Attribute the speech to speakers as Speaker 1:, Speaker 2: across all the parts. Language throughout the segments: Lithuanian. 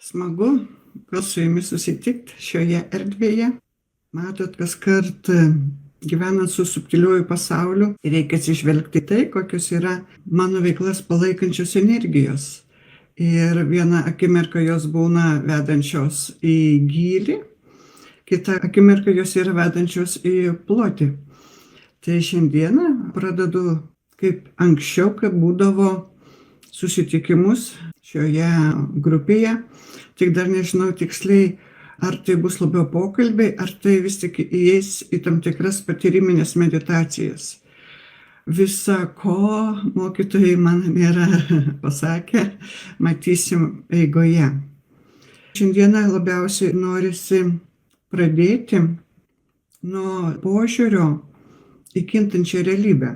Speaker 1: Smagu vėl su jumis susitikti šioje erdvėje. Matot, kas kart gyvenant su subtiliuoju pasauliu, reikia atsižvelgti tai, kokios yra mano veiklas palaikančios energijos. Ir vieną akimirką jos būna vedančios į gylį, kitą akimirką jos yra vedančios į plotį. Tai šiandieną pradedu kaip anksčiau, kai būdavo susitikimus šioje grupėje, tik dar nežinau tiksliai, ar tai bus labiau pokalbiai, ar tai vis tik įeis į tam tikras patyriminės meditacijas. Visa ko mokytojai man nėra pasakę, matysim eigoje. Šiandieną labiausiai norisi pradėti nuo požiūrio į kintančią realybę.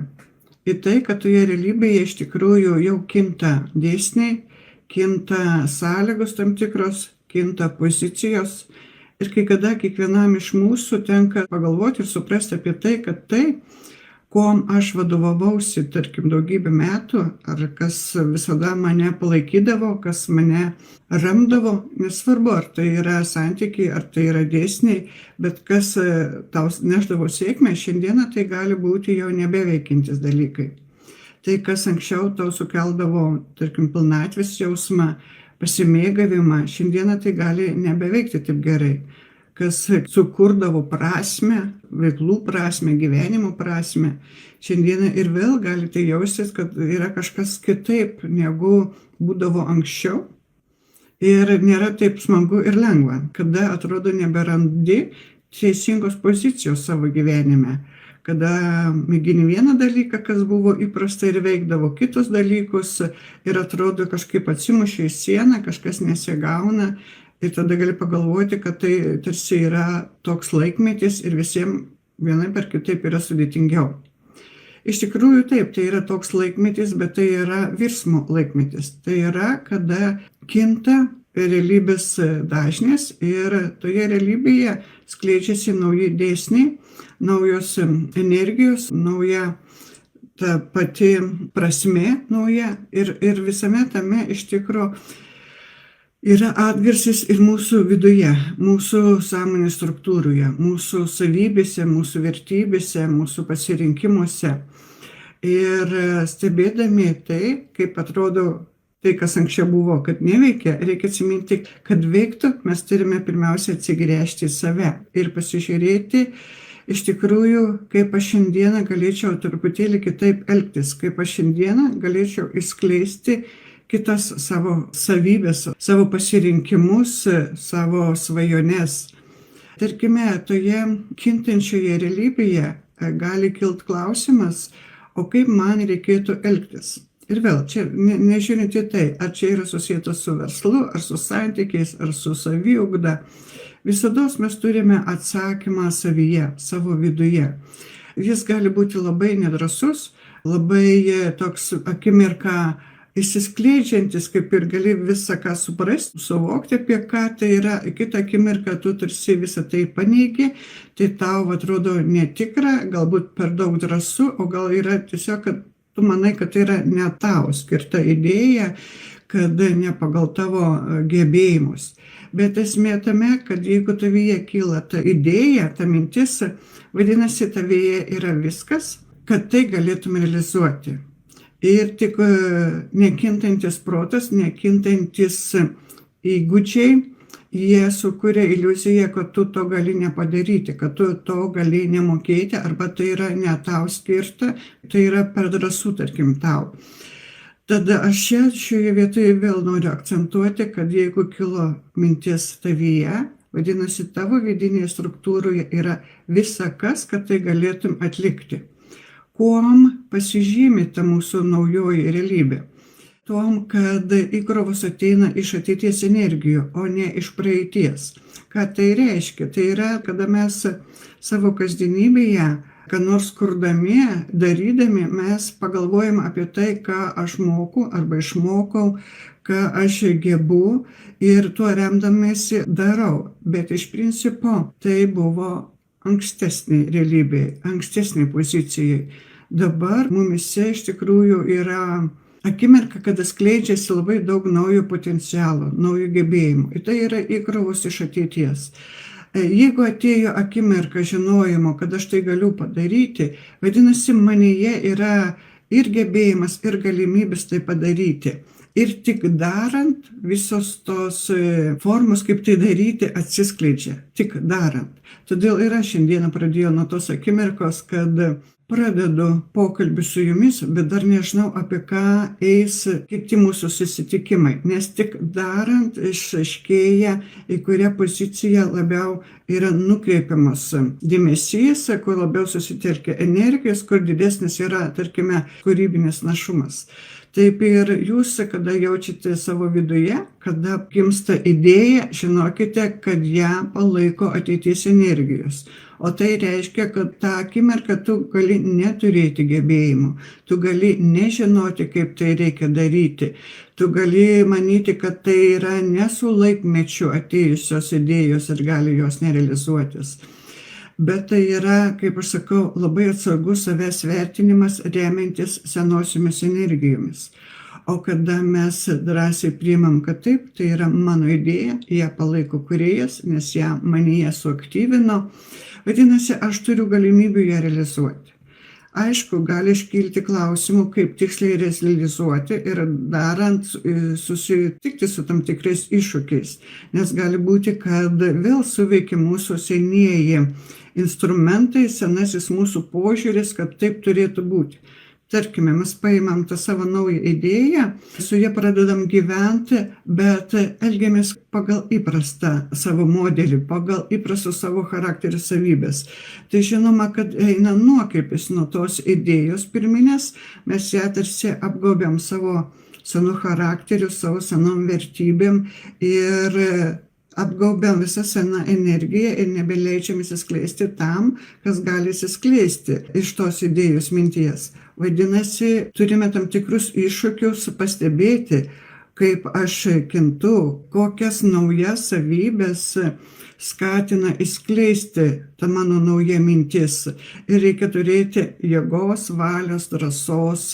Speaker 1: Į tai, kad toje realybėje iš tikrųjų jau kinta dėsniai, kinta sąlygos tam tikros, kinta pozicijos. Ir kai kada kiekvienam iš mūsų tenka pagalvoti ir suprasti apie tai, kad tai, kuom aš vadovavausi, tarkim, daugybę metų, ar kas visada mane palaikydavo, kas mane ramdavo, nesvarbu, ar tai yra santykiai, ar tai yra dėsniai, bet kas tau neždavo sėkmę, šiandieną tai gali būti jau nebeveikiantis dalykai. Tai, kas anksčiau tau sukeldavo, tarkim, pilnatvės jausmą, pasimėgavimą, šiandieną tai gali nebeveikti taip gerai. Kas sukurdavo prasmę, veiklų prasmę, gyvenimo prasmę, šiandieną ir vėl galite jaustis, kad yra kažkas kitaip, negu būdavo anksčiau. Ir nėra taip smagu ir lengva, kada atrodo neberandi teisingos pozicijos savo gyvenime. Kada mėgini vieną dalyką, kas buvo įprasta ir veikdavo kitus dalykus ir atrodo kažkaip atsimušė į sieną, kažkas nesigauna. Ir tada gali pagalvoti, kad tai tarsi yra toks laikmetis ir visiems vienaip ar kitaip yra sudėtingiau. Iš tikrųjų taip, tai yra toks laikmetis, bet tai yra virsmo laikmetis. Tai yra, kada kinta realybės dažnis ir toje realybėje skleidžiasi nauji dėsniai, naujos energijos, nauja ta pati prasmė nauja ir visame tame iš tikrųjų yra atgarsis ir mūsų viduje, mūsų sąmonės struktūroje, mūsų savybėse, mūsų vertybėse, mūsų pasirinkimuose. Ir stebėdami tai, kaip atrodo tai, kas anksčiau buvo, kad neveikia, reikia atsiminti, kad veiktų, mes turime pirmiausia atsigręžti į save ir pasižiūrėti iš tikrųjų, kaip aš šiandieną galėčiau truputėlį kitaip elgtis, kaip aš šiandieną galėčiau išskleisti kitas savo savybės, savo pasirinkimus, savo svajones. Tarkime, toje kintančioje realybėje gali kilti klausimas, o kaip man reikėtų elgtis. Ir vėl, čia nežiūrint į tai, ar čia yra susijęta su verslu, ar su santykiais, ar su saviugda, visados mes turime atsakymą savyje, savo viduje. Jis gali būti labai nedrąsus, labai toks akimirką išsiskleidžiantis, kaip ir gali visą ką suprasti, suvokti apie ką tai yra, kitą akimirką tu tarsi visą tai paneigi, tai tau atrodo netikra, galbūt per daug drąsu, o gal yra tiesiog, kad tu manai, kad tai yra ne tau skirta idėja, kad ne pagal tavo gebėjimus. Bet esmė tame, kad jeigu tavyje kyla ta idėja, ta mintis, vadinasi, tavyje yra viskas, kad tai galėtum realizuoti. Ir tik nekintantis protas, nekintantis įgūdžiai, jie sukuria iliuziją, kad tu to gali nepadaryti, kad tu to gali nemokėti, arba tai yra ne tau skirta, tai yra per drąsu, tarkim, tau. Tada aš šioje vietoje vėl noriu akcentuoti, kad jeigu kilo mintis tavyje, vadinasi, tavo vidinėje struktūroje yra visa kas, kad tai galėtum atlikti. Kuom pasižymi ta mūsų naujoji realybė? Tuom, kad įkrovos ateina iš ateities energijų, o ne iš praeities. Ką tai reiškia? Tai yra, kada mes savo kasdienybėje, ką nors kurdami, darydami, mes pagalvojam apie tai, ką aš moku arba išmokau, ką aš gebu ir tuo remdamėsi darau. Bet iš principo tai buvo ankstesnė realybė, ankstesnė pozicijai. Dabar mumise iš tikrųjų yra akimirka, kada skleidžiasi labai daug naujo potencialo, naujų gebėjimų. Ir tai yra įkrovos iš ateities. Jeigu atėjo akimirka žinojimo, kad aš tai galiu padaryti, vadinasi, manyje yra ir gebėjimas, ir galimybės tai padaryti. Ir tik darant, visos tos formos, kaip tai daryti, atsiskleidžia. Tik darant. Todėl ir aš šiandieną pradėjau nuo tos akimirkos, kad pradedu pokalbį su jumis, bet dar nežinau, apie ką eis kiti mūsų susitikimai. Nes tik darant išaiškėja, į kurią poziciją labiau yra nukreipiamas dėmesys, kur labiau susitelkia energijos, kur didesnis yra, tarkime, kūrybinis našumas. Taip ir jūs, kada jaučiate savo viduje, kada gimsta idėja, žinokite, kad ją palaiko ateities energijos. O tai reiškia, kad tą akimirką tu gali neturėti gebėjimų, tu gali nežinoti, kaip tai reikia daryti, tu gali manyti, kad tai yra ne su laikmečiu atėjusios idėjos ir gali jos nerealizuotis. Bet tai yra, kaip aš sakau, labai atsargus savęs vertinimas remiantis senosiomis energijomis. O kada mes drąsiai priimam, kad taip, tai yra mano idėja, ją palaiko kūrėjas, nes ją manyje suaktyvino, vadinasi, aš turiu galimybių ją realizuoti. Aišku, gali iškilti klausimų, kaip tiksliai realizuoti ir darant susitikti su tam tikrais iššūkiais, nes gali būti, kad vėl suveikia mūsų senieji instrumentai, senasis mūsų požiūris, kad taip turėtų būti. Tarkime, mes paimam tą savo naują idėją, su ja pradedam gyventi, bet elgiamės pagal įprastą savo modelį, pagal įprastus savo charakterio savybės. Tai žinoma, kad eina nuokrypis nuo tos idėjos pirminės, mes ją tarsi apgaubiam savo senu charakteriu, savo senom vertybėm ir apgaubiam visą seną energiją ir nebeleidžiam įsiskleisti tam, kas gali įsiskleisti iš tos idėjos minties. Vadinasi, turime tam tikrus iššūkius pastebėti, kaip aš kintu, kokias naujas savybės skatina įskleisti tą mano naują mintis. Ir reikia turėti jėgos, valios, drąsos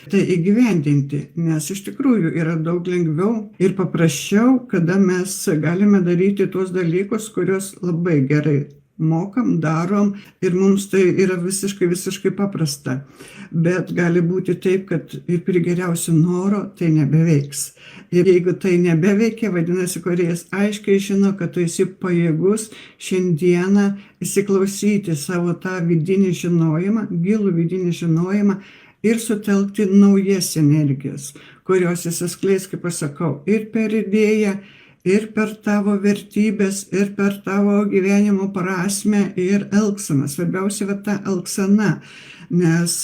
Speaker 1: tai įgyvendinti, nes iš tikrųjų yra daug lengviau ir paprasčiau, kada mes galime daryti tuos dalykus, kuriuos labai gerai mokam, darom ir mums tai yra visiškai paprasta. Bet gali būti taip, kad ir pri geriausių noro tai nebeveiks. Ir jeigu tai nebeveikia, vadinasi, kūrėjas aiškiai žino, kad tu esi pajėgus šiandieną įsiklausyti savo tą vidinį žinojimą, gilų vidinį žinojimą ir sutelkti naujas energijas, kurios įsiskleis, kaip aš sakau, ir per idėją, ir per tavo vertybės, ir per tavo gyvenimo prasmę ir elgseną. Svarbiausia yra ta elgsena, nes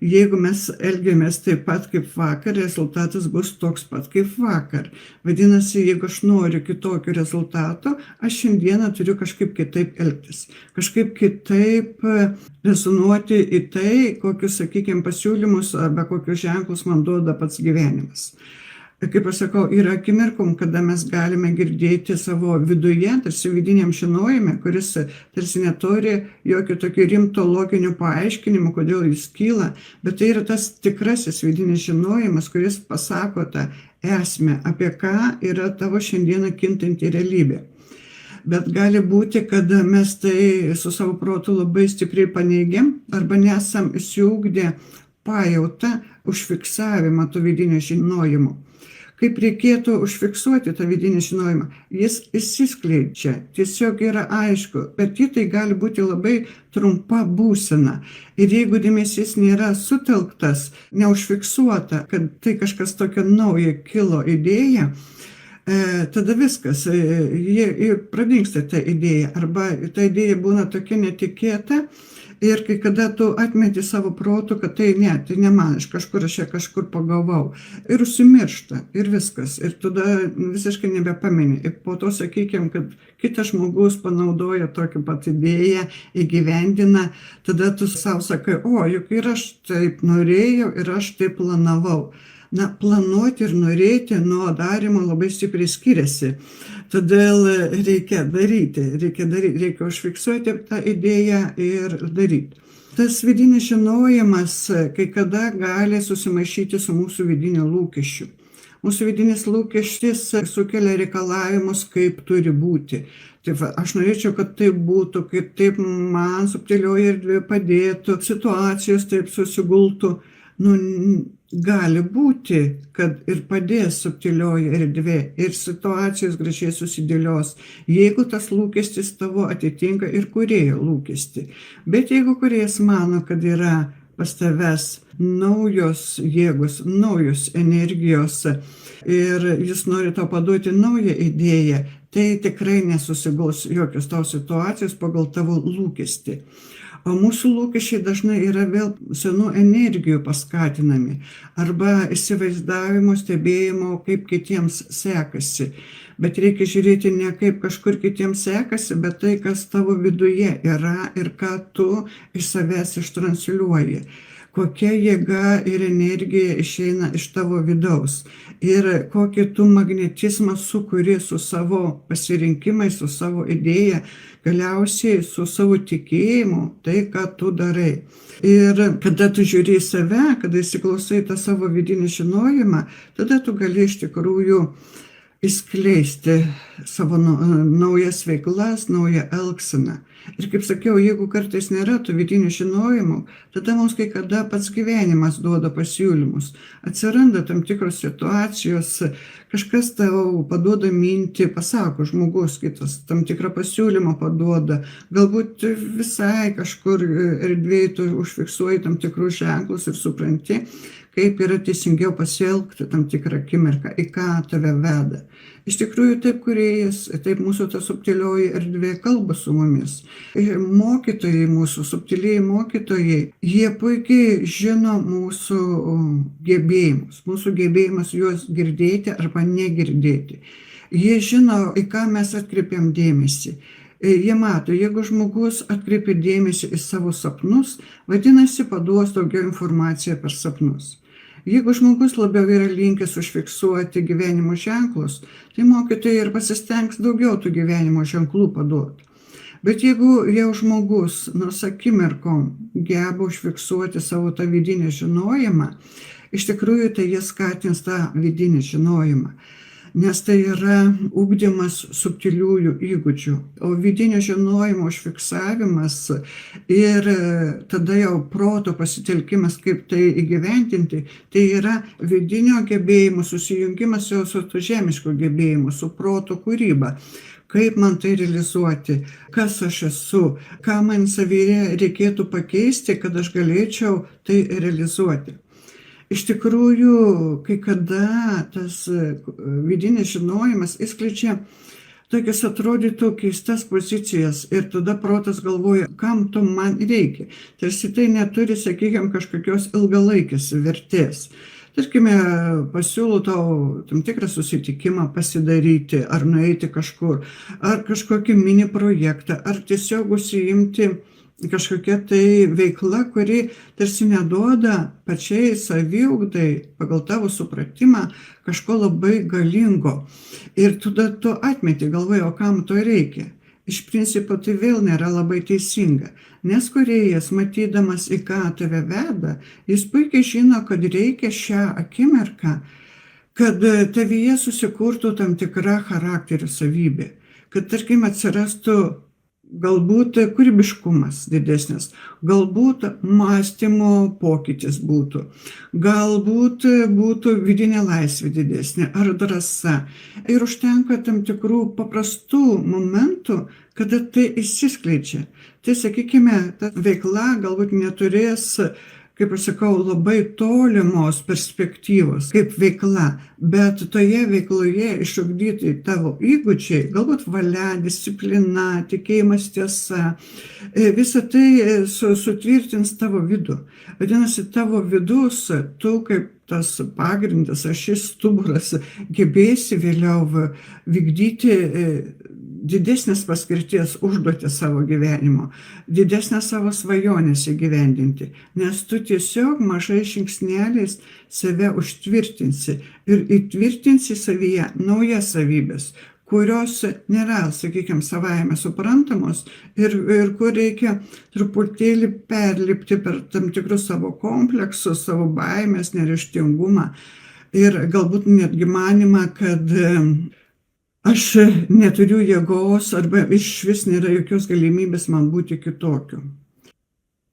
Speaker 1: jeigu mes elgiamės taip pat kaip vakar, rezultatas bus toks pat kaip vakar. Vadinasi, jeigu aš noriu kitokio rezultato, aš šiandieną turiu kažkaip kitaip elgtis, kažkaip kitaip rezonuoti į tai, kokius, sakykime, pasiūlymus arba kokius ženklus man duoda pats gyvenimas. Kaip aš sakau, yra akimirkom, kada mes galime girdėti savo viduje, tarsi vidiniam žinojime, kuris tarsi neturi jokio tokio rimto loginio paaiškinimo, kodėl jis kyla, bet tai yra tas tikrasis vidinis žinojimas, kuris pasako tą esmę, apie ką yra tavo šiandieną kintanti realybė. Bet gali būti, kad mes tai su savo protu labai stipriai paneigiam arba nesam įsiugdę pajautą, užfiksavimą to vidinio žinojimo. Kaip reikėtų užfiksuoti tą vidinį žinojimą? Jis išsiskleidžia, tiesiog yra aišku, bet tai gali būti labai trumpa būsena. Ir jeigu dėmesys nėra sutelktas, neužfiksuota, kad tai kažkas tokio naujo kilo idėja, tada viskas, jie pradingsta ta idėja, arba ta idėja būna tokia netikėta. Ir kai kada tu atmeti savo protų, kad tai ne man, aš kažkur pagavau. Ir užsimiršta, ir viskas. Ir tada visiškai nebepameni. Ir po to sakykime, kad kitas žmogus panaudoja tokią pat idėją, įgyvendina. Tada tu savo sakai, juk ir aš taip norėjau, ir aš taip planavau. planuoti ir norėti nuo darymo labai stipriai skiriasi. Todėl reikia daryti, reikia užfiksuoti tą idėją ir daryti. Tas vidinis žinojimas kai kada gali susimaišyti su mūsų vidiniu lūkesčiu. Mūsų vidinis lūkestis sukelia reikalavimus, kaip turi būti. Tai aš norėčiau, kad taip būtų, kaip taip man subtilioji erdvė padėtų, situacijos taip susigultų. Gali būti, kad ir padės subtilioji erdvė ir situacijos gražiai susidėlios, jeigu tas lūkestis tavo atitinka ir kūrėjo lūkestį. Bet jeigu kūrėjas mano, kad yra pas tavęs naujos jėgos, naujos energijos ir jis nori tau paduoti naują idėją, tai tikrai nesusigaus jokios tau situacijos pagal tavo lūkestį. O mūsų lūkesčiai dažnai yra vėl senų energijų paskatinami arba įsivaizdavimo, stebėjimo, kaip kitiems sekasi. Bet reikia žiūrėti ne kaip kažkur kitiems sekasi, bet tai, kas tavo viduje yra ir ką tu iš savęs ištransliuoji. Kokia jėga ir energija išeina iš tavo vidaus ir kokį tu magnetizmą sukuri su savo pasirinkimais, su savo idėja, galiausiai su savo tikėjimu, tai, ką tu darai. Ir kada tu žiūri į save, kada įsiklausai tą savo vidinį žinojimą, tada tu gali iš tikrųjų įskleisti savo naujas veiklas, naują elgseną. Ir kaip sakiau, jeigu kartais nėra tų vidinių žinojimų, tada mums kai kada pats gyvenimas duoda pasiūlymus. Atsiranda tam tikros situacijos, kažkas tau paduoda mintį, pasako žmogus kitas, tam tikrą pasiūlymą paduoda. Galbūt visai kažkur erdvėj tu užfiksuoji tam tikrus ženklus ir supranti, kaip yra teisingiau pasielgti tam tikrą akimirką, į ką tave veda. Iš tikrųjų, taip kūrėjas, taip mūsų ta subtilioji erdvė kalba su mumis. Mokytojai mūsų, subtiliai mokytojai, jie puikiai žino mūsų gebėjimus juos girdėti arba negirdėti. Jie žino, į ką mes atkreipiam dėmesį. Jie mato, jeigu žmogus atkreipia dėmesį į savo sapnus, vadinasi, paduos daugiau informaciją per sapnus. Jeigu žmogus labiau yra linkęs užfiksuoti gyvenimo ženklus, tai mokytojai ir pasistengs daugiau tų gyvenimo ženklų paduoti. Bet jeigu jau žmogus nors akimirkom geba užfiksuoti savo tą vidinį žinojimą, iš tikrųjų tai jie skatins tą vidinį žinojimą. Nes tai yra ugdymas subtiliųjų įgūdžių, o vidinio žinojimo užfiksavimas ir tada jau proto pasitelkimas, kaip tai įgyvendinti, tai yra vidinio gebėjimo susijungimas jau su žemiško gebėjimu, su proto kūryba. Kaip man tai realizuoti, kas aš esu, ką man savyje reikėtų pakeisti, kad aš galėčiau tai realizuoti. Iš tikrųjų, kai kada tas vidinis žinojimas išskleidžia tokias atrodytų keistas pozicijas ir tada protas galvoja, kam to man reikia. Tarsi tai neturi, sakykime, kažkokios ilgalaikės vertės. Tarkime, pasiūlau tau tam tikrą susitikimą pasidaryti, ar nueiti kažkur, ar kažkokį mini projektą, ar tiesiog užsiimti kažkokia tai veikla, kuri tarsi neduoda pačiai saviugdai pagal tavo supratimą kažko labai galingo. Ir tada tu atmeti, galvoji, o kam to reikia? Iš principo tai vėl nėra labai teisinga, nes kūrėjas, matydamas, į ką tave veda, jis puikiai žino, kad reikia šią akimirką, kad tavyje susikurtų tam tikra charakterio savybė, kad, tarkim, atsirastų galbūt kūrybiškumas didesnis, galbūt mąstymo pokytis būtų, galbūt būtų vidinė laisvė didesnė ar drąsa. Ir užtenka tam tikrų paprastų momentų, kada tai išsiskleidžia. Tai, sakykime, ta veikla galbūt neturės, kaip aš sakau, labai tolimos perspektyvos kaip veikla, bet toje veikloje išugdyti tavo įgūdžiai, galbūt valia, disciplina, tikėjimas tiesa, visa tai sutvirtins tavo vidų. Vadinasi, tavo vidus, tu kaip tas pagrindas, ašis, stuburas, gebėsi vėliau vykdyti didesnės paskirties užduotį savo gyvenimo, didesnės savo svajonės įgyvendinti, nes tu tiesiog mažais žingsneliais save užtvirtinsi ir įtvirtinsi savyje naujas savybės, kurios nėra, sakykime, savaime suprantamos ir kur reikia truputėlį perlipti per tam tikrus savo kompleksus, savo baimės, neryžtingumą ir galbūt netgi manymą, kad aš neturiu jėgos arba išvis nėra jokios galimybės man būti kitokiu.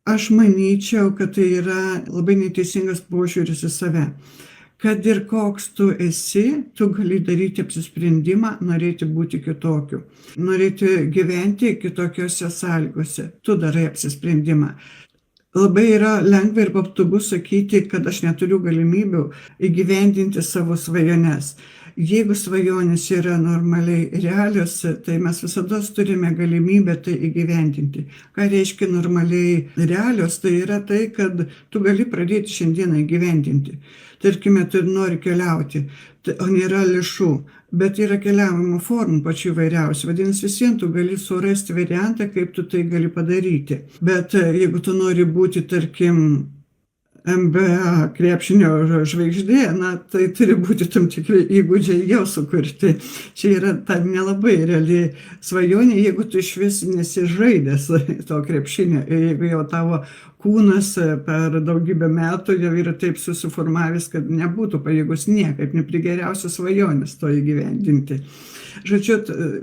Speaker 1: Aš manyčiau, kad tai yra labai neteisingas požiūris į save. Kad ir koks tu esi, tu gali daryti apsisprendimą, norėti būti kitokiu, norėti gyventi kitokiose sąlygose. Tu darai apsisprendimą. Labai yra lengva ir patogu sakyti, kad aš neturiu galimybių įgyvendinti savo svajones. Jeigu svajonės yra normaliai realios, tai mes visada turime galimybę tai įgyvendinti. Ką reiškia normaliai realios? Tai yra tai, kad tu gali pradėti šiandieną įgyvendinti. Tarkime, tu nori keliauti, o nėra lėšų, bet yra keliavimo formų pačių įvairiausių. Vadinasi, visiems tu gali surasti variantą, kaip tu tai gali padaryti. Bet jeigu tu nori būti, tarkim, NBA krepšinio žvaigždė, tai turi būti tam tikri įgūdžiai jau sukurti. Čia yra ta nelabai reali svajonė, jeigu tu išvis nesižaidęs to krepšinio, jeigu jau tavo kūnas per daugybę metų jau yra taip susiformavęs, kad nebūtų pajėgus niekaip, ne prie geriausios svajonės to įgyvendinti. Žodžiu,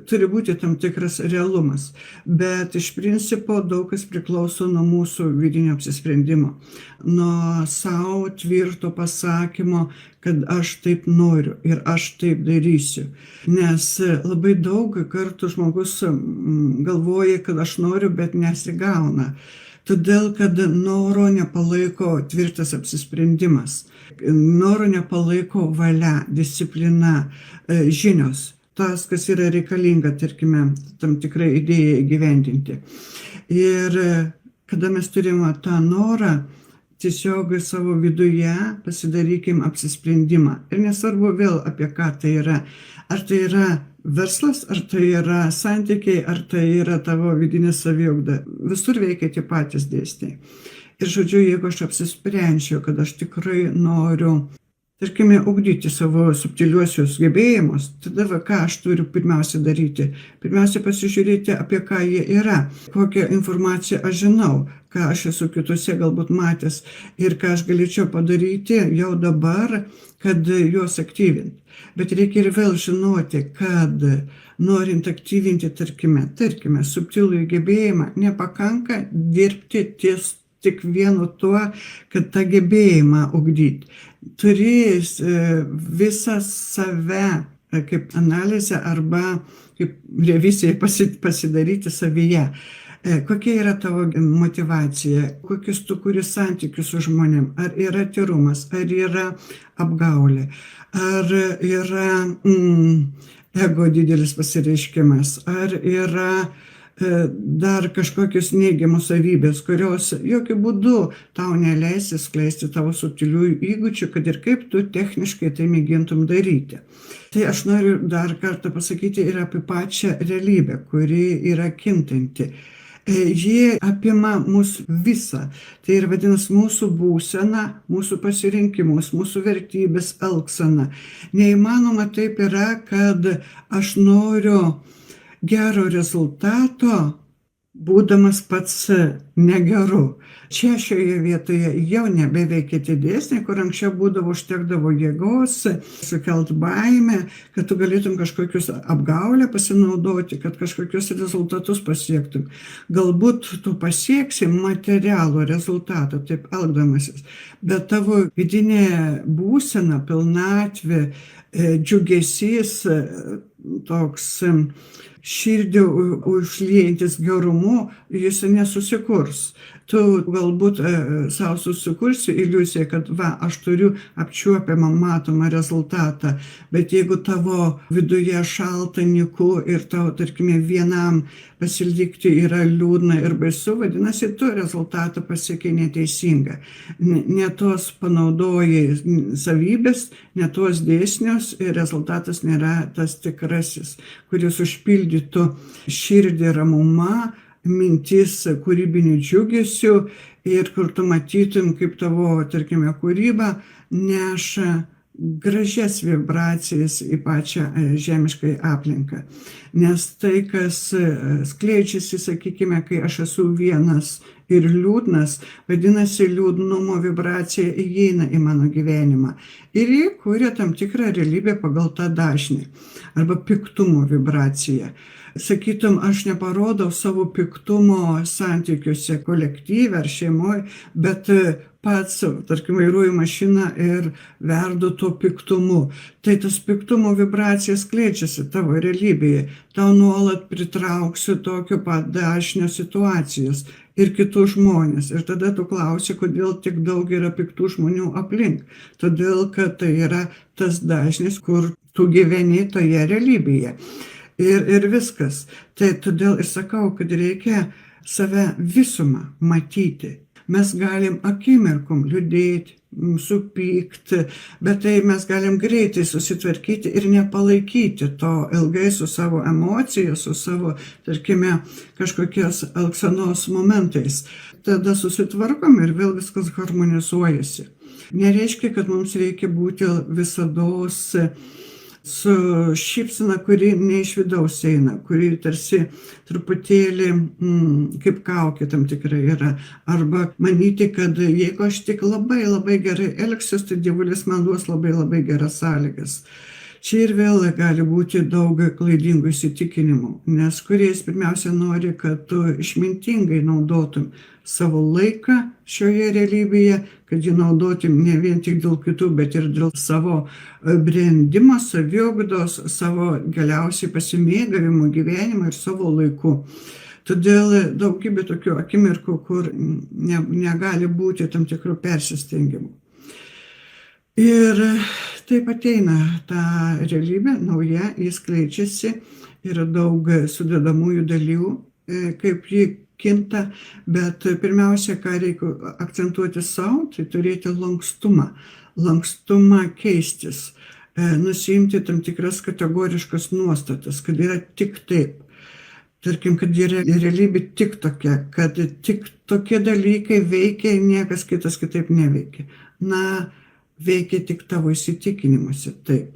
Speaker 1: turi būti tam tikras realumas, bet iš principo daug kas priklauso nuo mūsų vidinio apsisprendimo, nuo savo tvirto pasakymo, kad aš taip noriu ir aš taip darysiu. Nes labai daug kartų žmogus galvoja, kad aš noriu, bet nesigauna. Todėl, kad noro nepalaiko tvirtas apsisprendimas, noro nepalaiko valia, disciplina, žinios. Tas, kas yra reikalinga, tarkime, tam tikrai idėjai įgyvendinti. Ir kada mes turime tą norą, tiesiog savo viduje pasidarykim apsisprendimą. Ir nesvarbu vėl apie ką tai yra. Ar tai yra verslas, ar tai yra santykiai, ar tai yra tavo vidinė saviugda. Visur veikia tie patys dėsniai. Ir žodžiu, jeigu aš apsisprendžiu, kad aš tikrai noriu, tarkime, ugdyti savo subtiliuosius gebėjimus, tada ką aš turiu pirmiausia daryti? Pirmiausia pasižiūrėti, apie ką jie yra, kokią informaciją aš žinau, ką aš esu kitose galbūt matęs ir ką aš galėčiau padaryti jau dabar, kad juos aktyvinti. Bet reikia ir vėl žinoti, kad norint aktyvinti, tarkime, subtilų gebėjimą, nepakanka dirbti ties tik vienu tuo, kad tą gebėjimą ugdyti. Turi visą save kaip analizę arba kaip reviziją pasidaryti savyje. Kokia yra tavo motyvacija, kokius tu kuri santykius su žmonėm, ar yra tyrumas, ar yra apgaulė, ar yra ego didelis pasireiškimas, ar yra dar kažkokios neigiamos savybės, kurios jokių būdų tau neleisi skleisti tavo subtiliųjų įgūdžių, kad ir kaip tu techniškai tai mėgintum daryti. Tai aš noriu dar kartą pasakyti ir apie pačią realybę, kuri yra kintanti. Ji apima mūsų visą. Tai ir vadinasi mūsų būseną, mūsų pasirinkimus, mūsų vertybės, elgseną. Neįmanoma taip yra, kad aš noriu gero rezultato, būdamas pats negeru. Čia šioje vietoje jau nebeveikia tie dėsniai, kur anksčiau būdavo užtekdavo jėgos, sukelt baimę, kad tu galėtum kažkokius apgaulę pasinaudoti, kad kažkokius rezultatus pasiektum. Galbūt tu pasieksi materialų rezultatą, taip elgdamasis, bet tavo vidinė būsena, pilnatvė, džiugesys, toks širdį užliejantis gerumu, jis nesusikurs. Tu galbūt savo susikursi iliuziją, kad aš turiu apčiuopiamą matomą rezultatą, bet jeigu tavo viduje šalta, nyku ir tau, tarkime, vienam pasilikti yra liūdna ir baisu, vadinasi, tu rezultatą pasiekai neteisingą. Ne tos panaudojai savybės, ne tos dėsnius ir rezultatas nėra tas tikrasis, kuris užpildys papildytų širdį ramuma, mintis kūrybiniu džiugesiu ir kur tu matytum, kaip tavo, tarkime, kūryba neša gražias vibracijas į pačią žemiškai aplinką. Nes tai, kas skleidžiasi, sakykime, kai aš esu vienas ir liūdnas, vadinasi, liūdnumo vibracija įeina į mano gyvenimą. Ir ji kuria tam tikrą realybę pagal tą dažnį. Arba piktumo vibracija. Sakytum, aš neparodau savo piktumo santykiuose kolektyve ar šeimoje, bet pats, tarkim, vairuoju mašiną ir verdu tuo piktumu. Tai tas piktumo vibracija skleidžiasi tavo realybėje. Tau nuolat pritrauksiu tokio pat dažnio situacijas ir kitus žmonės. Ir tada tu klausi, kodėl tik daug yra piktų žmonių aplink. Todėl, kad tai yra tas dažnis, kur tu gyveni toje realybėje. Ir viskas. Tai todėl ir sakau, kad reikia save visumą matyti. Mes galim akimirkom liūdėti, supykti, bet tai mes galim greitai susitvarkyti ir nepalaikyti to ilgai su savo emocija, su savo, tarkime, kažkokios elgsenos momentais. Tada susitvarkom ir vėl viskas harmonizuojasi. Nereiškia, kad mums reikia būti visados su šypsena, kuri ne iš vidaus eina, kuri tarsi truputėlį kaip kaukė tam tikrai yra. Arba manyti, kad jeigu aš tik labai labai gerai elgsiuos, tai dievulis man duos labai labai geras sąlygas. Čia ir vėl gali būti daug klaidingų įsitikinimų, nes kūrėjas pirmiausia nori, kad tu išmintingai naudotum savo laiką šioje realybėje, kad jį naudotum ne vien tik dėl kitų, bet ir dėl savo brendimo, saviugdos, savo galiausiai pasimėgavimo gyvenimo ir savo laiku. Todėl daugybė tokių akimirkų, kur negali būti tam tikrų persistengimų. Ir taip ateina ta realybė nauja, jis skleidžiasi, yra daug sudedamųjų dalių, kaip ji kinta, bet pirmiausia, ką reikia akcentuoti savo, tai turėti lankstumą keistis, nusiimti tam tikras kategoriškas nuostatas, kad yra tik taip. Tarkim, kad yra realybė tik tokia, kad tik tokie dalykai veikia, niekas kitas kitaip neveikia. Veikia tik tavo įsitikinimuose, taip.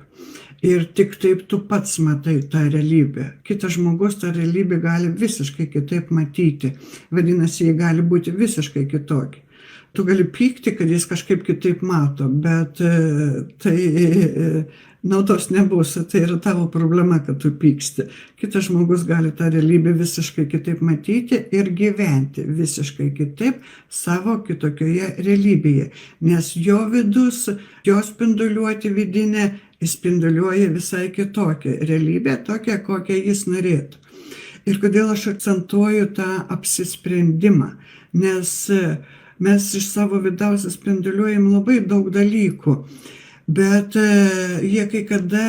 Speaker 1: Ir tik taip tu pats matai tą realybę. Kitas žmogus tą realybę gali visiškai kitaip matyti. Vadinasi, jie gali būti visiškai kitokie. Tu gali pykti, kad jis kažkaip kitaip mato, bet tai naudos nebus, tai yra tavo problema, kad tu pyksti. Kitas žmogus gali tą realybę visiškai kitaip matyti ir gyventi visiškai kitaip savo kitokioje realybėje. Nes jo vidus, jo spinduliuoti vidinę, jis spinduliuoja visai kitokią realybę, tokią, kokią jis norėtų. Ir kodėl aš akcentuoju tą apsisprendimą, nes mes iš savo vidaus spinduliuojam labai daug dalykų. Bet jie kai kada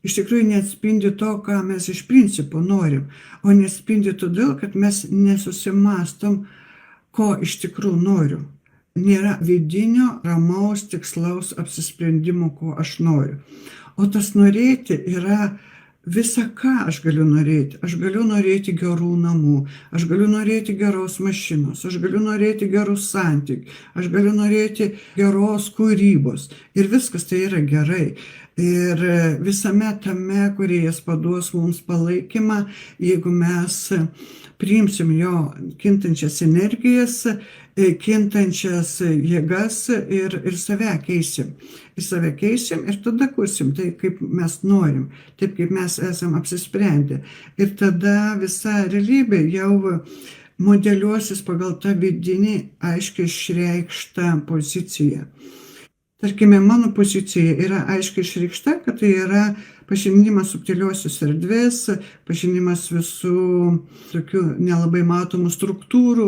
Speaker 1: iš tikrųjų neatspindi to, ką mes iš principo norim, o neatspindi todėl, kad mes nesusimastom, ko iš tikrųjų noriu. Nėra vidinio, ramaus, tikslaus apsisprendimo, ko aš noriu. O tas norėti yra visa, ką aš galiu norėti. Aš galiu norėti gerų namų, aš galiu norėti geros mašinos, aš galiu norėti gerų santykių, aš galiu norėti geros kūrybos. Ir viskas tai yra gerai. Ir visame tame, kūrėjas paduos mums palaikymą, jeigu mes priimsim jo kintančias energijas, kintančias jėgas ir save keisim. Ir save keisim ir tada kursim tai, kaip mes norim, taip kaip mes esam apsisprendę. Ir tada visa realybė jau modeliuosis pagal tą vidinį aiškiai išreikštą poziciją. Tarkime, mano pozicija yra aiškiai išreikšta, kad tai yra pažinimas subtiliosios erdvės, pažinimas visų tokių nelabai matomų struktūrų,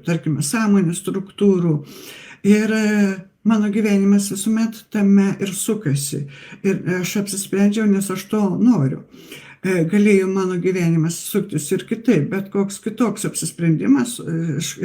Speaker 1: tarkime, sąmonės struktūrų. Ir mano gyvenimas visuomet tame ir sukasi. Ir aš apsisprendžiau, nes aš to noriu. galėjo mano gyvenimas suktis ir kitaip, bet koks kitoks apsisprendimas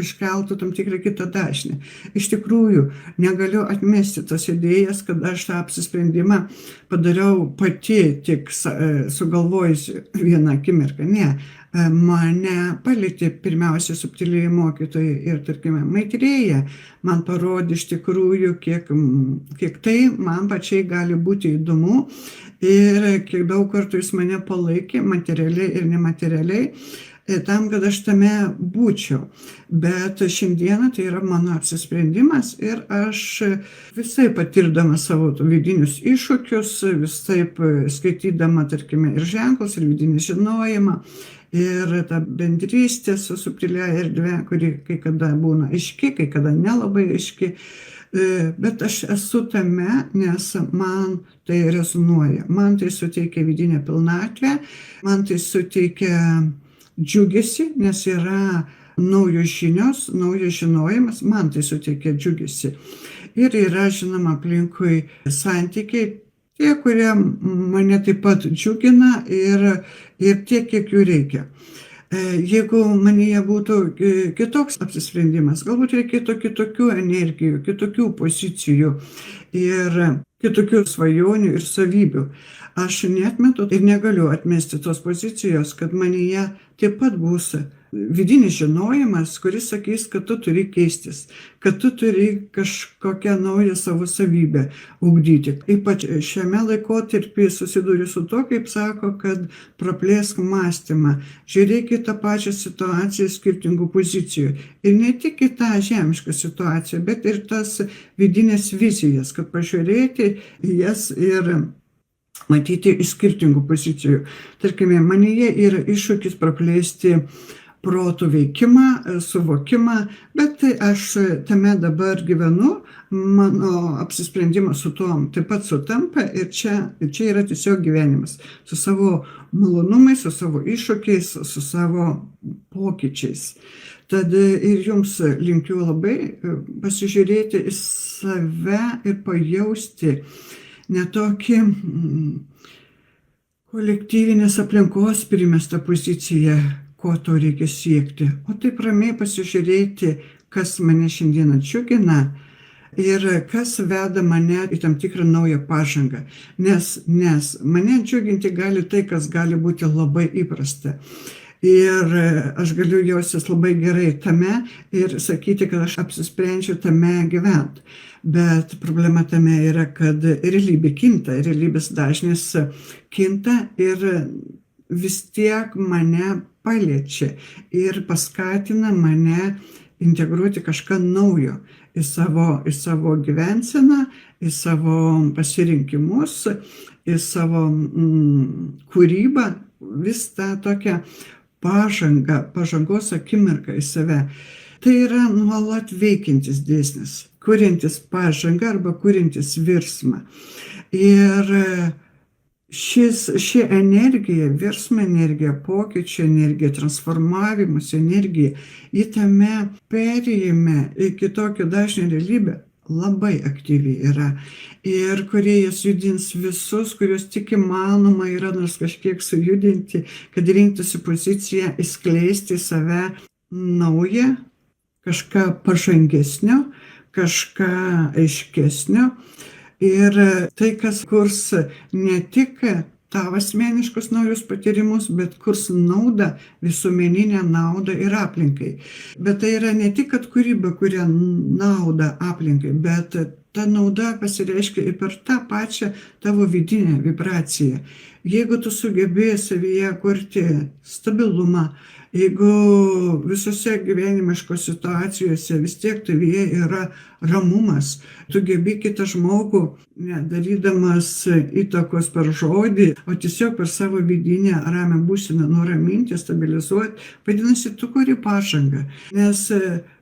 Speaker 1: iškeltų tam tikrą kitą dažnį. Iš tikrųjų, negaliu atmesti tos idėjas, kad aš tą apsisprendimą padariau pati, tik sugalvojusi vieną akimirką. Ne, mane palietė pirmiausia subtiliai mokytojai ir, tarkime, Maitrėja man parodė iš tikrųjų, kiek tai man pačiai gali būti įdomu ir kiek daug kartų jis mane palaikė, materialiai ir nematerialiai, tam, kad aš tame būčiau. Bet šiandieną tai yra mano apsisprendimas ir aš visai patirdama savo vidinius iššūkius, visai skaitydama, tarkime, ir ženklus, ir vidinį žinojimą, ir ta bendrystė su subtilia erdve, kuri kai kada būna aiški, kai kada nelabai aiški. Bet aš esu tame, nes man tai rezonuoja. Man tai suteikia vidinę pilnatvę, man tai suteikia džiugesį, nes yra naujos žinios, naujas žinojimas, man tai suteikia džiugesį. Ir yra, žinoma, aplinkui santykiai, tie, kurie mane taip pat džiugina ir tiek, kiek jų reikia. Jeigu manyje būtų kitoks apsisprendimas, galbūt reikėtų kitokių energijų, kitokių pozicijų ir kitokių svajonių ir savybių. Aš neatmetu ir negaliu atmesti tos pozicijos, kad manyje taip pat bus vidinis žinojimas, kuris sakys, kad tu turi keistis, kad tu turi kažkokią naują savo savybę ugdyti. Ypač šiame laikotarpyje susiduriu su to, kaip sako, kad praplėsk mąstymą, žiūrėk į tą pačią situaciją skirtingų pozicijų. Ir ne tik į tą žemišką situaciją, bet ir tas vidinės vizijas, kad pažiūrėti į jas ir matyti iš skirtingų pozicijų. Tarkime, manyje yra iššūkis praplėsti protų veikimą, suvokimą, bet aš tame dabar gyvenu, mano apsisprendimas su tuom taip pat sutampa ir čia yra tiesiog gyvenimas. Su savo malonumais, su savo iššūkiais, su savo pokyčiais. Tad ir jums linkiu labai pasižiūrėti į save ir pajausti netokį kolektyvinės aplinkos primestą poziciją, ko to reikia siekti, o taip ramiai pasižiūrėti, kas mane šiandieną džiugina ir kas veda mane į tam tikrą naują pažangą. Nes mane džiuginti gali tai, kas gali būti labai įprasta. Ir aš galiu jaustis labai gerai tame ir sakyti, kad aš apsisprendžiu tame gyventi. Bet problema tame yra, kad realybė kinta, realybės dažnis kinta ir vis tiek mane paliečia ir paskatina mane integruoti kažką naujo į savo gyvenseną, į savo pasirinkimus, į savo kūrybą, vis tą tokią pažangos akimirką į save. Tai yra nuolat veikiantis dėsnis, kuriantis pažangą arba kuriantis virsmą. Ir ši energija, virsmo energija, pokyčio energija, transformavimus energija, į tame perėjime į kitokio dažnio realybę labai aktyviai yra. Ir kūrėjas judins visus, kuriuos tik įmanoma yra nors kažkiek sujudinti, kad rinktųsi poziciją, įskleisti save naują, kažką pažangesnio, kažką aiškesnio. Ir tai, kas kurs ne tik tavo asmeniškus naujus patyrimus, bet kurs naudą, visuomeninę naudą ir aplinkai. Bet tai yra ne tik, kad kūryba kuria naudą aplinkai, bet ta nauda pasireiškia ir per tą pačią tavo vidinę vibraciją. Jeigu tu sugebėjai savyje kurti stabilumą, jeigu visose gyvenimiškos situacijose vis tiek tavyje yra ramumas, tu gebi kitą žmogų, nedarydamas įtakos per žodį, o tiesiog per savo vidinę ramią būseną nuraminti, stabilizuoti, vadinasi, tu kuri pažangą. Nes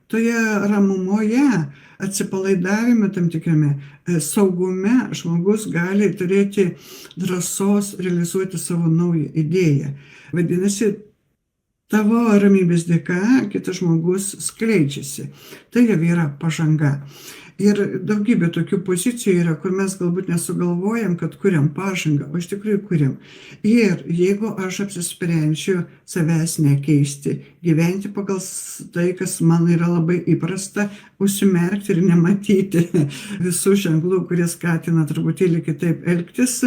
Speaker 1: toje ramumoje, atsipalaidavime tam tikrame, saugume žmogus gali turėti drąsos realizuoti savo naują idėją. Vadinasi, tavo ramybės dėka kitas žmogus skleidžiasi. Tai jau yra pažanga. Ir daugybė tokių pozicijų yra, kur mes galbūt nesugalvojam, kad kuriam pažangą, o iš tikrųjų kuriam. Ir jeigu aš apsisprendžiu savęs nekeisti, gyventi pagal tai, kas man yra labai įprasta, užsimerkti ir nematyti visų ženklų, kurie skatina truputėlį kitaip elgtis,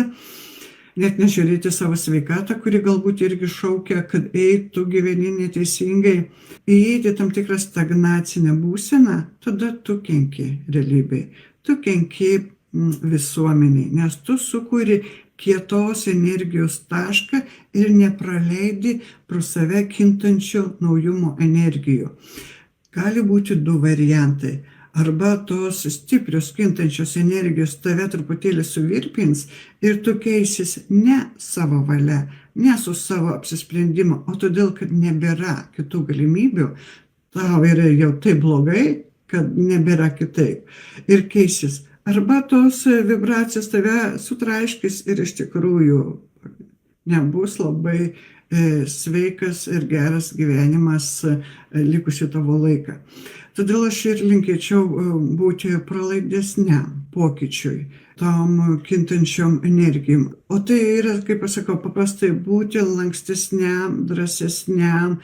Speaker 1: net nežiūrėti savo sveikatą, kuri galbūt irgi šaukia, kad tu gyveni neteisingai, įeiti tam tikrą stagnacinę būseną, tada tu kenki realybei, tu kenki visuomeniai, nes tu sukuri kietos energijos tašką ir nepraleidi pro save kintančio naujumo energijų. Gali būti du variantai. Arba tos stiprios kintančios energijos tave truputėlį suvirpins ir tu keisis ne savo valia, ne su savo apsisprendimu, o todėl, kad nebėra kitų galimybių, tau yra jau taip blogai, kad nebėra kitaip. Ir keisis. Arba tos vibracijos tave sutraiškis ir iš tikrųjų nebus labai sveikas ir geras gyvenimas likusi tavo laiką. Todėl aš ir linkėčiau būti pralaidesniam pokyčiui, tom kintančiom energijom. O tai yra, kaip aš sakau, paprastai būti lankstesniam, drąsesniam,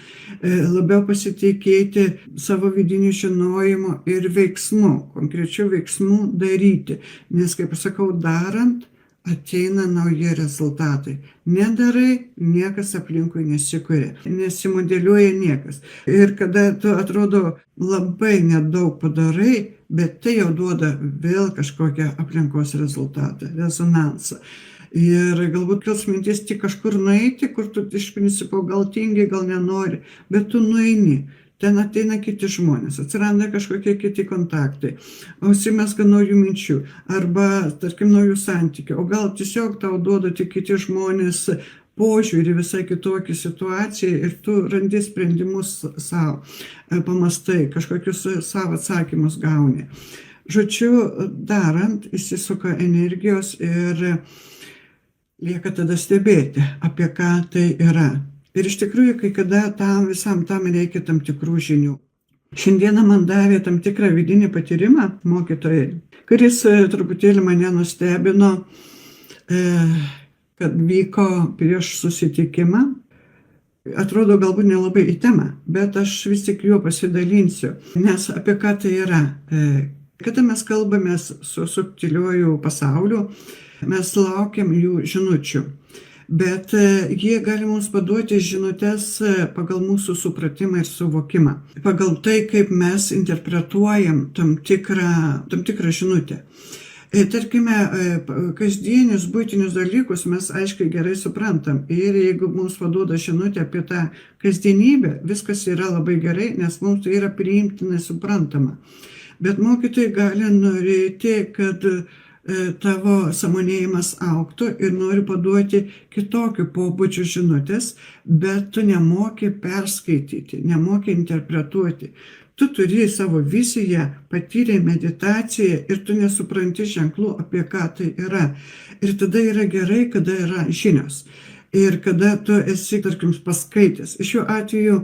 Speaker 1: labiau pasitikėti savo vidiniu žinojimu ir veiksmu, konkrečių veiksmų daryti. Nes, kaip aš sakau, darant, ateina nauji rezultatai. Nedarai, niekas aplinkui nesikuria, nesimodeliuoja niekas. Ir kada tu atrodo labai nedaug padarai, bet tai jau duoda vėl kažkokią aplinkos rezultatą, rezonansą. Ir galbūt kils mintis tik kažkur nueiti, kur tu iš principo gal tingi, gal nenori, bet tu nueini. Ten ateina kiti žmonės, atsiranda kažkokie kiti kontaktai, užsimezga naujų minčių arba, tarkim, naujų santykių. O gal tiesiog tau duoda tik kiti žmonės požiūrį visai kitokį situaciją ir tu randi sprendimus savo, pamastai, kažkokius savo atsakymus gauni. Žodžiu, darant, įsisuka energijos ir lieka tada stebėti, apie ką tai yra. Ir iš tikrųjų, kai kada visam tam reikia tam tikrų žinių. Šiandieną man davė tam tikrą vidinį patyrimą mokytojai, kuris truputėlį mane nustebino, kad vyko prieš susitikimą. Atrodo, galbūt nelabai į temą, bet aš vis tik juo pasidalinsiu. Nes apie ką tai yra? Kada mes kalbamės su subtiliuoju pasauliu, mes laukiam jų žinučių. Bet jie gali mums paduoti žinutes pagal mūsų supratimą ir suvokimą, pagal tai, kaip mes interpretuojam tam tikrą žinutę. Tarkime, kasdienius buitinius dalykus mes aiškiai gerai suprantam ir jeigu mums paduoda žinutę apie tą kasdienybę, viskas yra labai gerai, nes mums tai yra priimtinai suprantama. Bet mokytojai gali norėti, kad tavo sąmonėjimas augtų ir nori paduoti kitokių pobūdžių žinutės, bet tu nemoki perskaityti, nemoki interpretuoti. Tu turi savo viziją, patyrei meditaciją ir tu nesupranti ženklų, apie ką tai yra. Ir tada yra gerai, kada yra žinios. Ir kada tu esi, tarkim, paskaitęs. Šiuo atveju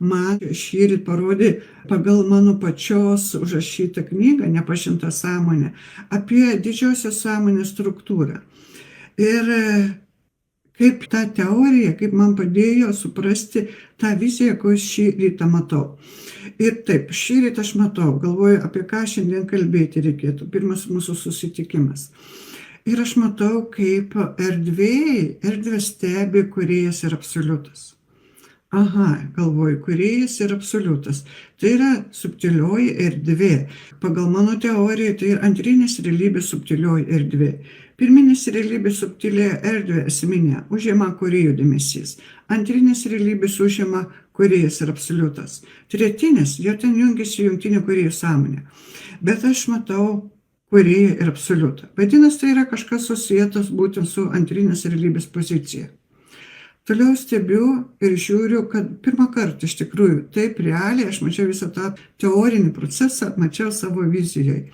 Speaker 1: man šįryt parodė pagal mano pačios užrašytą knygą Nepažinta sąmonė apie didžiosios sąmonės struktūrą. Ir kaip ta teorija, kaip man padėjo suprasti tą viziją, ko šį rytą matau. Ir taip, šį rytą aš matau, galvoju, apie ką šiandien kalbėti reikėtų. Pirmas mūsų susitikimas. Ir aš matau, kaip erdvę stebi kūrėjas ir absoliutas. Aha, galvoju, kūrėjas ir absoliutas. Tai yra subtilioji erdvė. Pagal mano teoriją tai yra antrinės realybės subtilioji erdvė. Pirminės realybės subtilė erdvė esminė užima kūrėjo dėmesys. Antrinės realybės užima kūrėjas ir absoliutas. Tretinės, jau ten jungiasi jungtinė kūrėjo sąmonė. Bet aš matau kūrėją ir absoliutą. Vadinasi, tai yra kažkas susijęs būtent su antrinės realybės pozicija. Toliau stebiu ir žiūriu, kad pirmą kartą iš tikrųjų taip realiai aš mačiau visą tą teorinį procesą, mačiau savo vizijoje.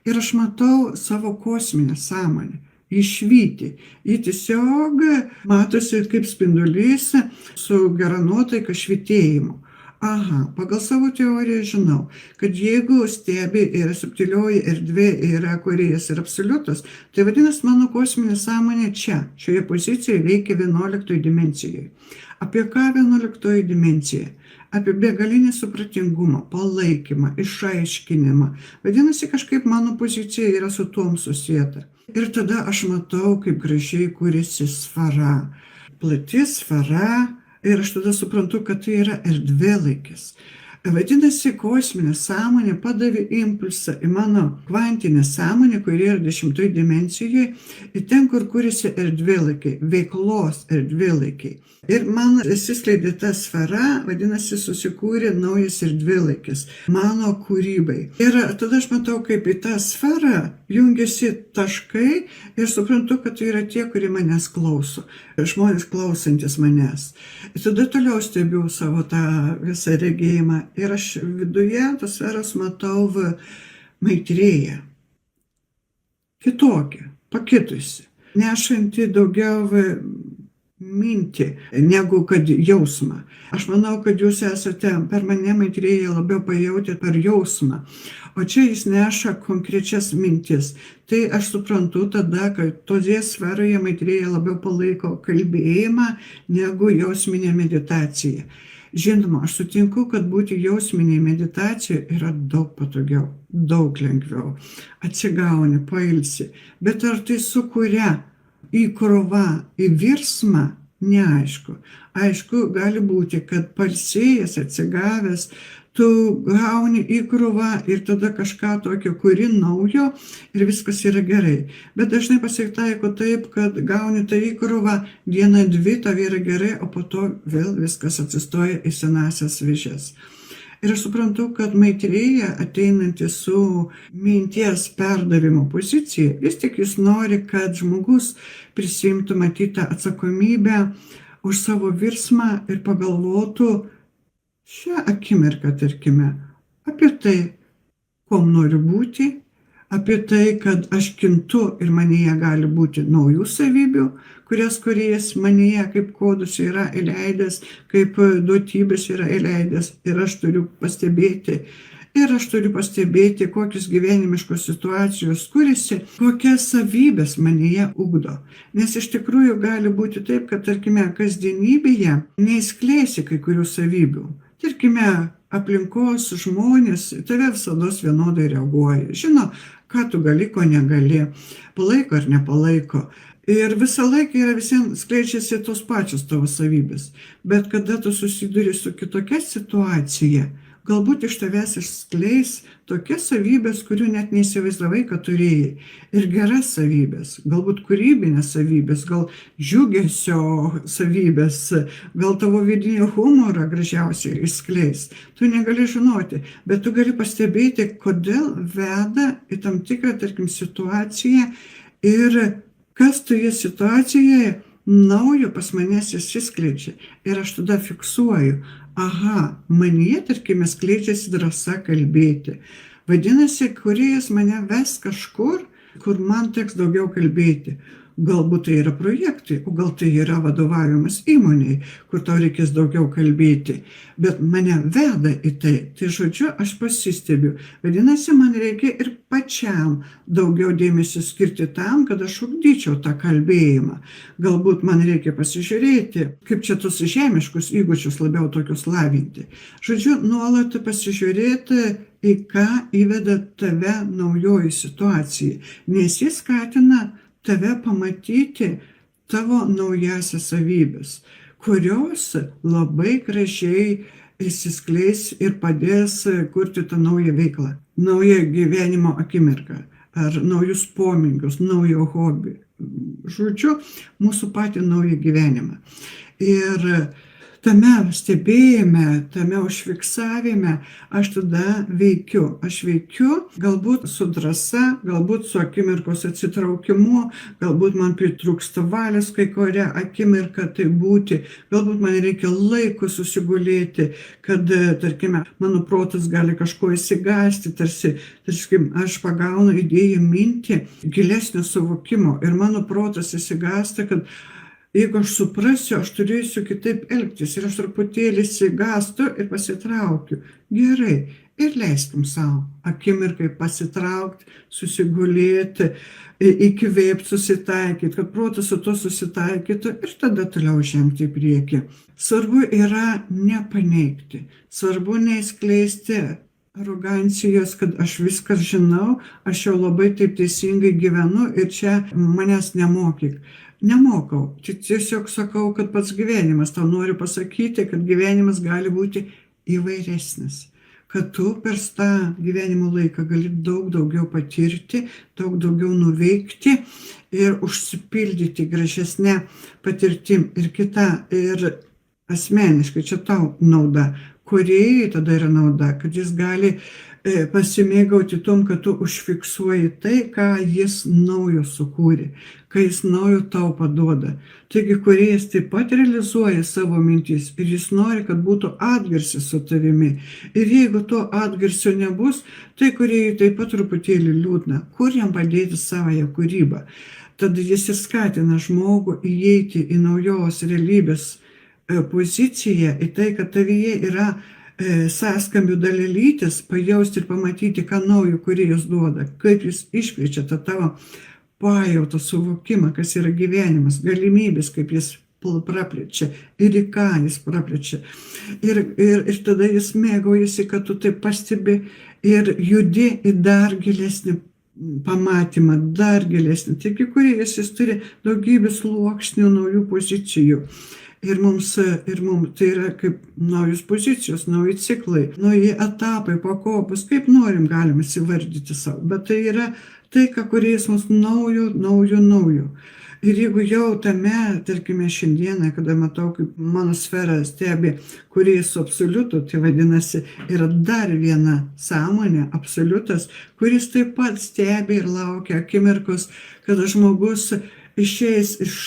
Speaker 1: Ir aš matau savo kosminę sąmonę, išvyti. Ji tiesiog matosi kaip spindulys su gera nuotaika švytėjimu. Aha, pagal savo teoriją žinau, kad jeigu stebi ir subtilioji erdvė yra kūrėjas ir absoliutas, tai vadinasi mano kosminė sąmonė čia, šioje pozicijoje veikia 11 dimensijoje. Apie ką 11 dimencija? Apie begalinį supratingumą, palaikymą, išaiškinimą. Vadinasi, kažkaip mano pozicija yra su tuom susieta. Ir tada aš matau, kaip gražiai kūrėsi sfera. Plati sfera. Ir aš tada suprantu, kad tai yra erdvėlaikis. Vadinasi, kosminė sąmonė padavė impulsą į mano kvantinę sąmonę, kuri yra 10 dimensijoje, ir ten, kur kūrėsi erdvėlaikiai, veiklos erdvėlaikiai. Ir man atsiskleidė ta sfera, vadinasi, susikūrė naujas erdvėlaikis mano kūrybai. Ir tada aš matau, kaip į tą sferą jungiasi taškai ir suprantu, kad tai yra tie, kurie manęs klauso, žmonės klausantis manęs. Ir tada toliau stebiu savo tą visą regėjimą ir aš viduje tos sferos matau Maitrėją. Kitokią, pakitusi, nešanti daugiau mintį negu kad jausmą. Aš manau, kad jūs esate per mane Maitrėją labiau pajautę per jausmą, o čia jis neša konkrečias mintis. Tai aš suprantu tada, kad toje sferoje Maitrėja labiau palaiko kalbėjimą negu jausminė meditacija. Žinoma, aš sutinku, kad būti jausminėje meditacijoje yra daug patogiau, daug lengviau. Atsigauni, pailsi. Bet ar tai sukuria įkrova, į virsmą? Neaišku. Aišku, gali būti, kad pailsėjęs, atsigavęs, tu gauni įkrūvą ir tada kažką tokio kuri naujo ir viskas yra gerai. Bet dažnai pasitaiko taip, kad gauni tą įkrūvą, dieną dvi tau yra gerai, o po to vėl viskas atsistoja į senasias vėžes. Ir aš suprantu, kad Maitrėja, ateinanti su minties perdavimo pozicija, vis tik jis nori, kad žmogus prisimtų matytą atsakomybę už savo virsmą ir pagalvotų šią akimirką, tarkime, apie tai, kuom noriu būti, apie tai, kad aš kintu ir manyje gali būti naujų savybių, kurias kūrėjas manyje kaip kodus yra įleidęs, kaip duotybės yra įleidęs ir aš turiu pastebėti. Ir aš turiu pastebėti, kokios gyvenimiškos situacijos kūrėsi, kokias savybės manyje ugdo. Nes iš tikrųjų gali būti taip, kad, tarkime, kasdienybėje neįskleisi kai kurių savybių. Tarkime, aplinkos žmonės tave visada vienodai reaguoja. Žino, ką tu gali, ko negali, palaiko ar nepalaiko. Ir visą laiką yra visiems skleidžiasi tos pačios tavo savybės. Bet kada tu susiduri su kitokia situacija, galbūt iš tavęs išskleis tokias savybės, kurių net neįsivaizdavai, kad turėjai. Ir geras savybės, galbūt kūrybinės savybės, gal džiugesio savybės, gal tavo vidinio humorą gražiausiai išskleis. Tu negali žinoti, bet tu gali pastebėti, kodėl veda į tam tikrą, tarkim, situaciją ir kas toje situacijoje naujo pas manęs išsiskleidžia. Ir aš tada fiksuoju. Aha, manyje, tarkime, skleidžiasi drąsa kalbėti. Vadinasi, kūrėjas mane ves kažkur, kur man teks daugiau kalbėti. Galbūt tai yra projektai, o gal tai yra vadovavimas įmoniai, kur tau reikės daugiau kalbėti. Bet mane veda į tai. Tai žodžiu, aš pasistebiu. Vadinasi, man reikia ir pačiam daugiau dėmesio skirti tam, kad aš ugdyčiau tą kalbėjimą. Galbūt man reikia pasižiūrėti, kaip čia tus žemiškus įgūdžius labiau tokius lavinti. Žodžiu, nuolat pasižiūrėti, į ką įveda tave naujoji situacija. Nes jis skatina tave pamatyti tavo naujasias savybės, kurios labai gražiai išsiskleis ir padės kurti tą naują veiklą, naują gyvenimo akimirką, ar naujus pomėgius, naują hobį. Žodžiu, mūsų patį naują gyvenimą. Ir tame stebėjime, tame užfiksavime aš tada veikiu. Aš veikiu galbūt su drąsa, galbūt su akimirkos atsitraukimu, galbūt man pritrūksta valios kai kurią akimirką tai būti, galbūt man reikia laiko susigulėti, kad, tarkime, mano protas gali kažko įsigąsti, tarsi aš pagaunu idėją mintį gilesnio suvokimo ir mano protas įsigąsta, kad Jeigu aš suprasiu, aš turėsiu kitaip elgtis ir aš truputėlį išsigąstu ir pasitraukiu. Gerai. Ir leiskim savo akimirkai pasitraukti, susigulėti, įkvėpti, susitaikyti, kad protas su to susitaikytų ir tada toliau žengti į priekį. Svarbu yra nepaneigti, svarbu neįskleisti arogancijos, kad aš viską žinau, aš jau labai taip teisingai gyvenu ir čia manęs nemokyk. Nemokau, tiesiog sakau, kad pats gyvenimas, tau noriu pasakyti, kad gyvenimas gali būti įvairesnis, kad tu per tą gyvenimo laiką gali daug daugiau patirti, daug daugiau nuveikti ir užsipildyti gražesnę patirtim ir kitą, ir asmeniškai, čia tau nauda, kūrėjai tada yra nauda, kad jis gali pasimėgauti tom, kad tu užfiksuoji tai, ką jis naujo sukūrė, ką jis naujo tau paduoda. Taigi kūrėjas taip pat realizuoja savo mintis ir jis nori, kad būtų atgarsis su tavimi. Ir jeigu to atgarsio nebus, tai kūrėjai taip pat truputėlį liūdna. Kur jam padėti savąją kūrybą? Tada jis ir skatina žmogų įeiti į naujos realybės poziciją, į tai, kad tavyje yra sąskambių dalelytės, pajausti ir pamatyti, ką naujo kūrėjas duoda, kaip jis išplečia tą tavo pajautą, suvokimą, kas yra gyvenimas, galimybės, kaip jis praplečia ir į ką jis praplečia. Ir tada jis mėgaujasi, kad tu taip pastebi ir judi į dar gilesnį pamatymą, dar gilesnį. Taigi kūrėjas jis turi daugybę sluoksnių, naujų pozicijų. Ir mums tai yra kaip naujos pozicijos, nauji ciklai, nauji etapai, pakopos, kaip norim galim įsivardyti savo. Bet tai yra tai, ką kūrėjas mums naujo. Ir jeigu jau tame, tarkime, šiandieną, kada matau, kaip mano sfera stebi kūrėjas su absoliutu, tai vadinasi, yra dar viena sąmonė, absoliutas, kuris taip pat stebi ir laukia akimirkos, kada žmogus išeis iš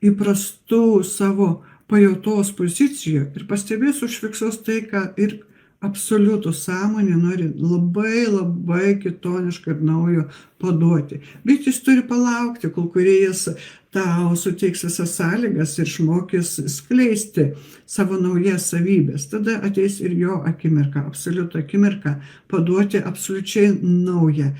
Speaker 1: įprastų savo pajautos pozicijų ir pastebės, užfiksuos tai, ką ir absoliutų sąmonė nori labai kitoniškai ir naujo paduoti. Bet jis turi palaukti, kol kūrėjas tau suteiks visas sąlygas ir išmokys skleisti savo naujas savybės. Tada ateis ir jo akimirka, absoliutų akimirka, paduoti absoliučiai naują.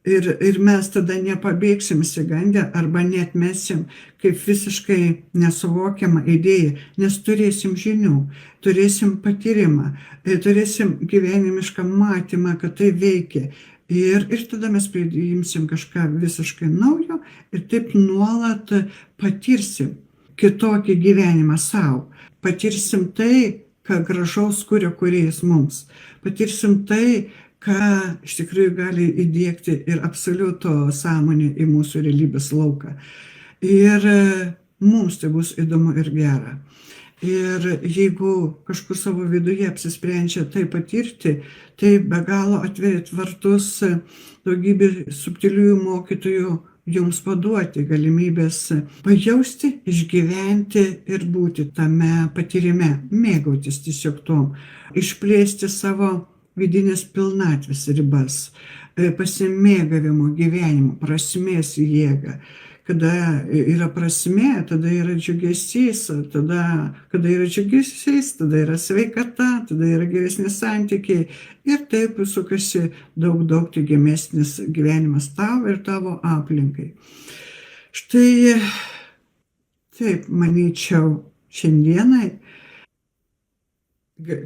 Speaker 1: Ir mes tada nepabėgsim išsigandę arba neatmesim kaip visiškai nesuvokiamą idėją, nes turėsim žinių, turėsim patyrimą, turėsim gyvenimišką matymą, kad tai veikia. Ir tada mes priimsim kažką visiškai naujo ir taip nuolat patirsim kitokį gyvenimą savo. Patirsim tai, ką gražaus kuria kūrėjas mums. Patirsim tai, ką iš tikrųjų gali įdiegti ir absoliuto sąmonė į mūsų realybės lauką. Ir mums tai bus įdomu ir gera. Ir jeigu kažkur savo viduje apsisprendžia tai patirti, tai be galo atverit vartus daugybė subtiliųjų mokytojų jums paduoti galimybės pajausti, išgyventi ir būti tame patyrime, mėgautis tiesiog tom, išplėsti savo vidinės pilnatvės ribas, pasimėgavimo gyvenimo, prasmės jėgą. Kada yra prasmė, tada yra džiugesys, kada yra džiugesys, tada yra sveikata, tada yra geresni santykiai ir taip sukasi daug teigiamesnis gyvenimas tau ir tavo aplinkai. Štai taip, manyčiau, šiandienai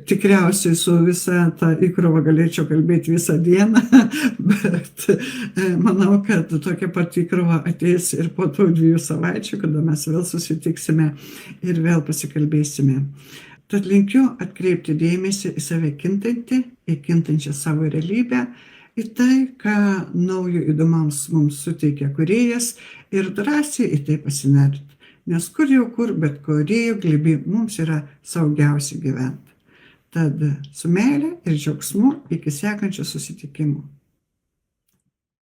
Speaker 1: tikriausiai su visa ta įkrova galėčiau kalbėti visą dieną, bet manau, kad tokia pat įkrova ateis ir po tų 2 savaičių, kada mes vėl susitiksime ir vėl pasikalbėsime. Tad linkiu atkreipti dėmesį į save kintantį, į kintančią savo realybę, į tai, ką naujo įdomaus mums suteikia kūrėjas ir drąsiai į tai pasinerti. Nes kur jau kur, bet kūrėjo glėby mums yra saugiausia gyventi. Tad su meile ir džiaugsmu iki sekančio susitikimo.